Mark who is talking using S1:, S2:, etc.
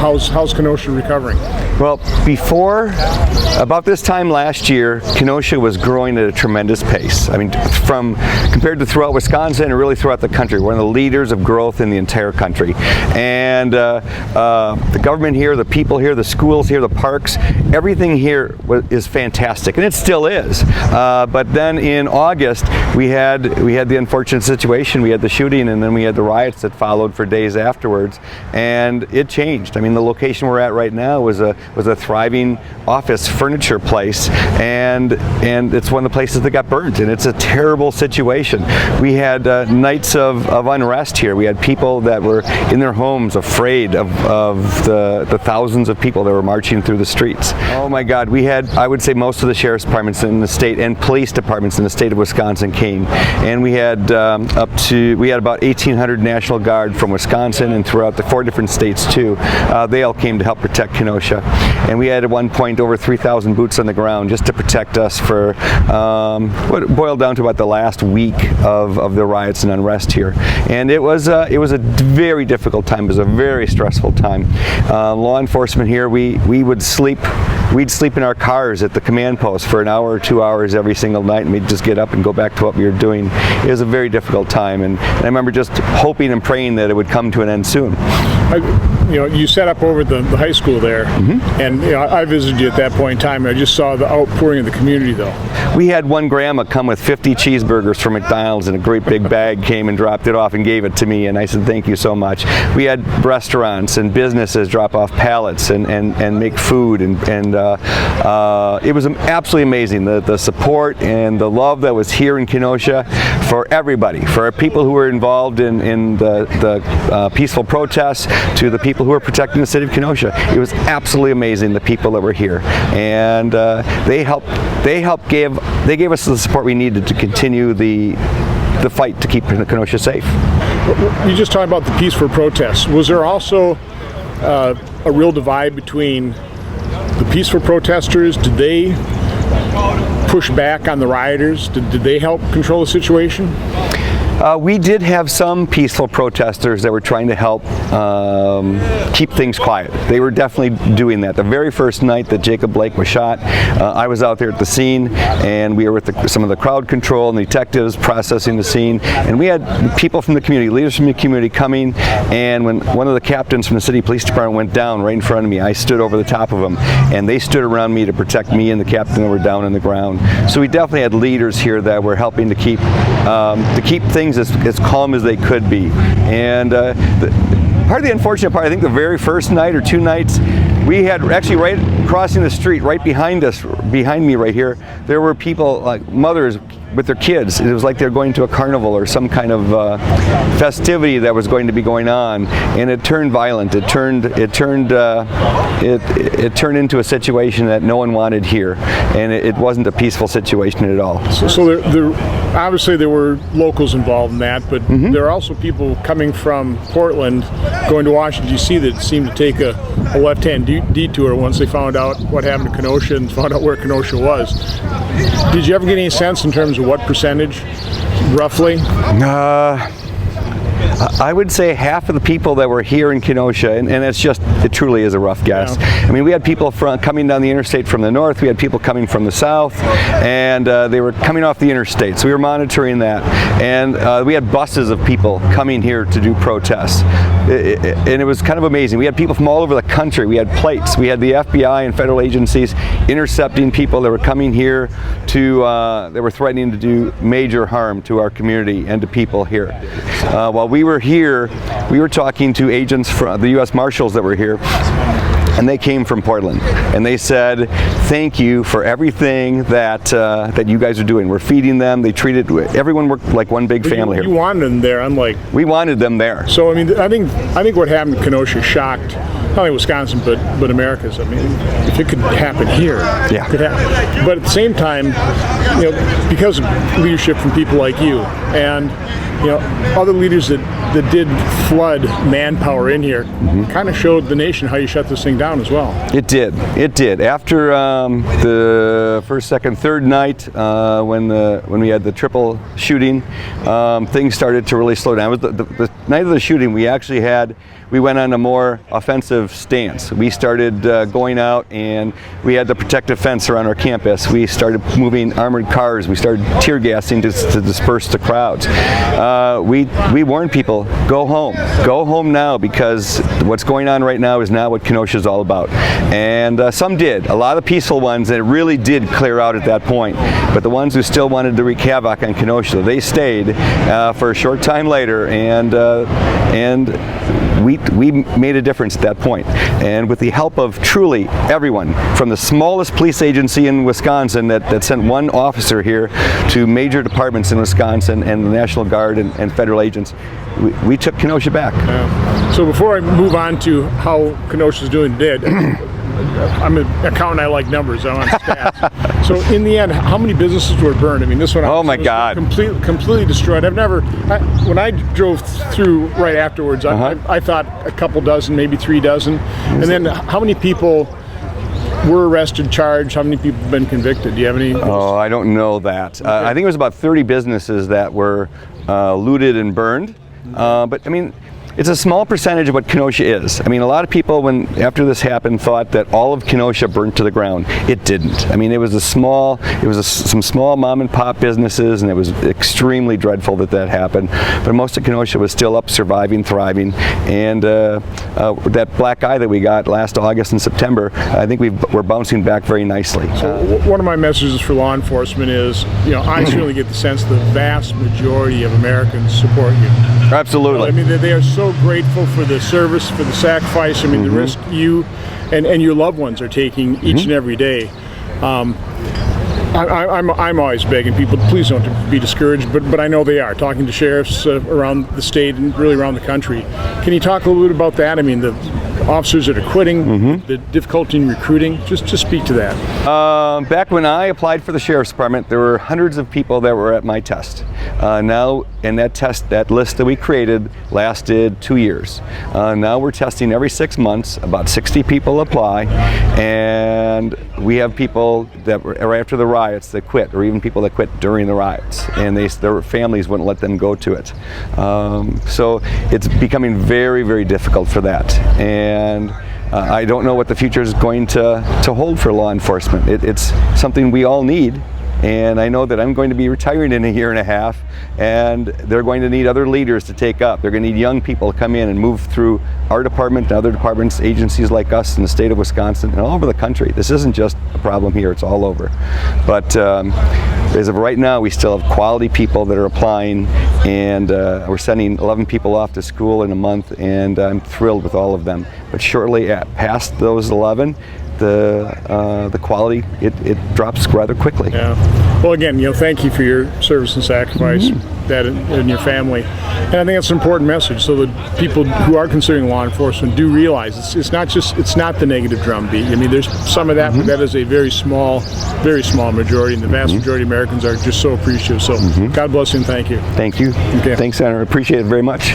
S1: how's Kenosha recovering?
S2: Well, about this time last year, Kenosha was growing at a tremendous pace. I mean, compared to throughout Wisconsin and really throughout the country, one of the leaders of growth in the entire country. And the government here, the people here, the schools here, the parks, everything here is fantastic, and it still is. But then in August, we had the unfortunate situation. We had the shooting, and then we had the riots that followed for days afterwards, and it changed. I mean, the location we're at right now was a thriving office furniture place, and it's one of the places that got burnt, and it's a terrible situation. We had nights of unrest here. We had people that were in their homes afraid of the thousands of people that were marching through the streets. Oh my God, we had, I would say, most of the sheriff's departments in the state and police departments in the state of Wisconsin came, and we had about 1,800 National Guard from Wisconsin and throughout the 4 different states too. They all came to help protect Kenosha, and we had at one point over 3,000 boots on the ground just to protect us for what boiled down to about the last week of the riots and unrest here. And it was a very difficult time. It was a very stressful time. Law enforcement here, we'd sleep in our cars at the command post for an hour or 2 hours every single night, and we'd just get up and go back to what we were doing. It was a very difficult time, and I remember just hoping and praying that it would come to an end soon.
S1: You set up over at the high school there, and I visited you at that point in time, and I just saw the outpouring of the community, though.
S2: We had one grandma come with 50 cheeseburgers from McDonald's, and a great big bag came and dropped it off and gave it to me, and I said thank you so much. We had restaurants and businesses drop off pallets and make food, and it was absolutely amazing, the support and the love that was here in Kenosha for everybody, for our people who were involved in the peaceful protests to the people who were protecting the city of Kenosha. It was absolutely amazing, the people that were here, and they gave us the support we needed to continue the fight to keep Kenosha safe.
S1: You just talked about the peaceful protests. Was there also a real divide between the peaceful protesters? Did they push back on the rioters? Did they help control the situation?
S2: We did have some peaceful protesters that were trying to help keep things quiet. They were definitely doing that. The very first night that Jacob Blake was shot, I was out there at the scene, and we were with some of the crowd control and the detectives processing the scene, and we had people from the community, leaders from the community coming, and when one of the captains from the city police department went down right in front of me, I stood over the top of him, and they stood around me to protect me and the captain that were down on the ground. So we definitely had leaders here that were helping to keep things as calm as they could be. And part of the unfortunate part, I think the very first night or 2 nights, we had actually right crossing the street, right behind me right here, there were people, like mothers with their kids. It was like they were going to a carnival or some kind of festivity that was going to be going on, and it turned violent. It turned into a situation that no one wanted here, and it wasn't a peaceful situation at all.
S1: So there obviously there were locals involved in that, but there are also people coming from Portland going to Washington, D.C. that seemed to take a left-hand detour once they found out what happened to Kenosha and found out where Kenosha was. Did you ever get any sense in terms of what percentage, roughly?
S2: I would say half of the people that were here in Kenosha, and it truly is a rough guess. Yeah. I mean, we had people coming down the interstate from the north, we had people coming from the south, and they were coming off the interstate, so we were monitoring that. And we had buses of people coming here to do protests. And it was kind of amazing. We had people from all over the country. We had plates. We had the FBI and federal agencies intercepting people that were coming here that were threatening to do major harm to our community and to people here. While we were here, we were talking to agents from the U.S. Marshals that were here, and they came from Portland, and they said, thank you for everything that you guys are doing. We're feeding them. They treated everyone worked like one big family here.
S1: You wanted them there,
S2: we wanted them there.
S1: So I mean, I think what happened in Kenosha shocked not only Wisconsin but Americans. I mean, if it could happen here,
S2: yeah,
S1: it could happen. But at the same time, because of leadership from people like you and other leaders that did flood manpower in here, kind of showed the nation how you shut this thing down as well.
S2: It did. After the first, second, third night, when we had the triple shooting, things started to really slow down. It was the night of the shooting. We we went on a more offensive stance. We started going out, and we had the protective fence around our campus. We started moving armored cars. We started tear gassing to disperse the crowds. We warned people, go home. Go home now, because what's going on right now is not what Kenosha is all about. And some did. A lot of peaceful ones that really did clear out at that point. But the ones who still wanted to wreak havoc on Kenosha, they stayed for a short time later, and we made a difference at that point. And with the help of truly everyone, from the smallest police agency in Wisconsin that sent one officer here to major departments in Wisconsin and the National Guard and federal agents, we took Kenosha back.
S1: So before I move on to how Kenosha's doing today, I'm an accountant, I like numbers, I'm on stats. So in the end, how many businesses were burned? I mean, this one
S2: oh my God,
S1: completely destroyed. When I drove through right afterwards, I thought a couple dozen, maybe 3 dozen. And then how many people were arrested, charged? How many people have been convicted? Do you have any?
S2: Oh, I don't know that. Okay. I think it was about 30 businesses that were looted and burned. But I mean, it's a small percentage of what Kenosha is. I mean, a lot of people, after this happened, thought that all of Kenosha burnt to the ground. It didn't. I mean, it was some small mom and pop businesses, and it was extremely dreadful that happened. But most of Kenosha was still up, surviving, thriving. And that black eye that we got last August and September, I think we're bouncing back very nicely.
S1: So one of my messages for law enforcement is, I certainly get the sense the vast majority of Americans support you.
S2: Absolutely.
S1: I mean, they are so grateful for the service, for the sacrifice. I mean, the risk you and your loved ones are taking each and every day. I'm always begging people, please don't be discouraged, but I know they are. Talking to sheriffs around the state and really around the country. Can you talk a little bit about that? I mean, the officers that are quitting, the difficulty in recruiting, just speak to that.
S2: Back when I applied for the Sheriff's Department, there were hundreds of people that were at my test. Now, in that list that we created lasted 2 years. Now we're testing every 6 months. About 60 people apply, and we have people that were after the riots that quit, or even people that quit during the riots, and their families wouldn't let them go to it. So it's becoming very, very difficult for that. And I don't know what the future is going to hold for law enforcement. It's something we all need. And I know that I'm going to be retiring in 1.5 years, and they're going to need other leaders to take up. They're going to need young people to come in and move through our department and other departments, agencies like us in the state of Wisconsin and all over the country. This isn't just a problem here, it's all over. But as of right now, we still have quality people that are applying, and we're sending 11 people off to school in a month, and I'm thrilled with all of them. But shortly past those 11, the quality it drops rather quickly.
S1: Yeah. Well, again, thank you for your service and sacrifice, that and your family, and I think that's an important message, so that people who are considering law enforcement do realize it's not the negative drumbeat. I mean, there's some of that, but that is a very small majority, and the vast majority of Americans are just so appreciative. So, God bless you and thank you.
S2: Thank you.
S1: Okay.
S2: Thanks, Senator. I appreciate it very much.